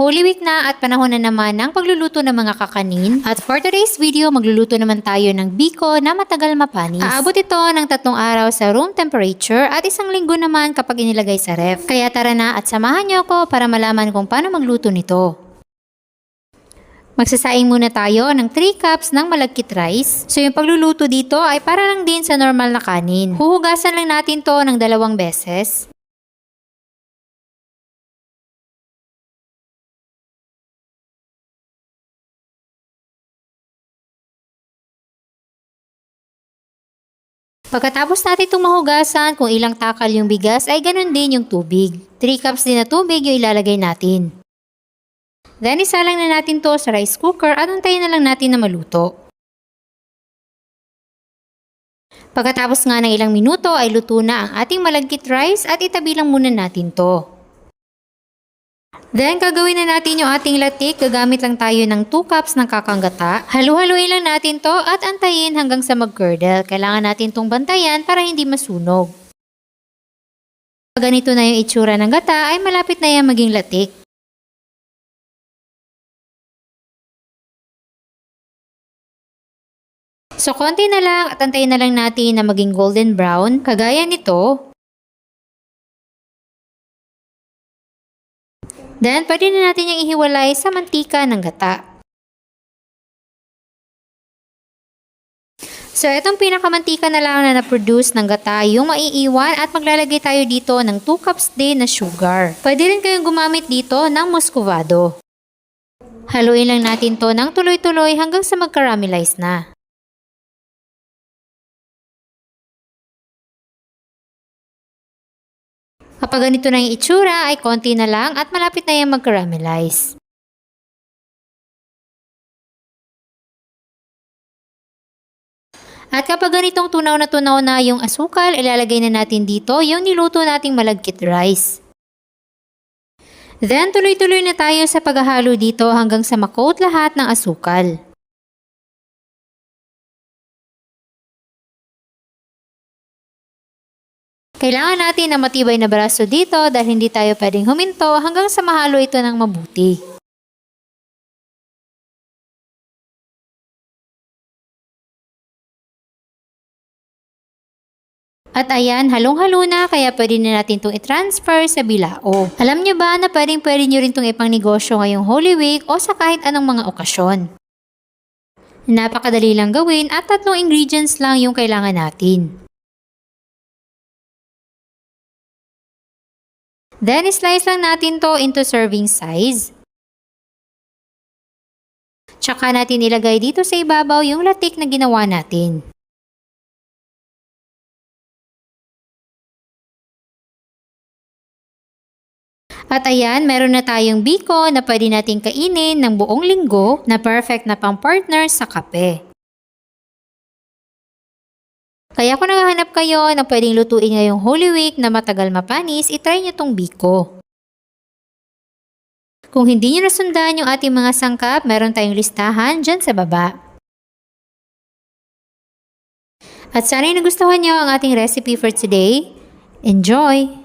Holy Week na at panahon na naman ng pagluluto ng mga kakanin. At for today's video, magluluto naman tayo ng biko na matagal mapanis. Aabot ito ng 3 araw sa room temperature at 1 linggo naman kapag inilagay sa ref. Kaya tara na at samahan niyo ako para malaman kung paano magluto nito. Magsasaing muna tayo ng 3 cups ng malagkit rice. So yung pagluluto dito ay para lang din sa normal na kanin. Huhugasan lang natin to ng 2 beses. Pagkatapos natin itong mahugasan, kung ilang takal yung bigas ay ganun din yung tubig. 3 cups din na tubig yung ilalagay natin. Then isalang na natin to sa rice cooker at antayin na lang natin na maluto. Pagkatapos nga ng ilang minuto ay luto na ang ating malagkit rice at itabi lang muna natin to. Then gagawin na natin yung ating latik. Gagamit lang tayo ng 2 cups ng kakanggata. Halu-haluin lang natin to at antayin hanggang sa mag-curdle. Kailangan natin tong bantayan para hindi masunog. Pag ganito na yung itsura ng gata ay malapit na yan maging latik. So konti na lang at antayin na lang natin na maging golden brown. Kagaya nito. Then, pwede na natin yung ihiwalay sa mantika ng gata. So, itong pinakamantika na lang na na-produce ng gata yung maiiwan at maglalagay tayo dito ng 2 cups din na sugar. Pwede rin kayong gumamit dito ng muscovado. Haluin lang natin to ng tuloy-tuloy hanggang sa mag-caramelize na. Kapag ganito na yung itsura ay konti na lang at malapit na yung mag-caramelize. At kapag ganitong tunaw na yung asukal, ilalagay na natin dito yung niluto nating malagkit rice. Then tuloy-tuloy na tayo sa paghahalo dito hanggang sa makoat lahat ng asukal. Kailangan natin ng matibay na braso dito dahil hindi tayo pwedeng huminto hanggang sa mahalo ito ng mabuti. At ayan, halong-halo na kaya pwede na natin itong i-transfer sa bilao. Alam nyo ba na pwede nyo rin itong ipang negosyo ngayong Holy Week o sa kahit anong mga okasyon. Napakadali lang gawin at 3 ingredients lang yung kailangan natin. Then, slice lang natin to into serving size. Tsaka natin ilagay dito sa ibabaw yung latik na ginawa natin. At ayan, meron na tayong biko na pwede natin kainin ng buong linggo na perfect na pang-partner sa kape. Kaya kung naghahanap kayo na pwedeng lutuin ngayong Holy Week na matagal mapanis, itry nyo tong biko. Kung hindi nyo nasundan yung ating mga sangkap, meron tayong listahan dyan sa baba. At sana'y nagustuhan nyo ang ating recipe for today. Enjoy!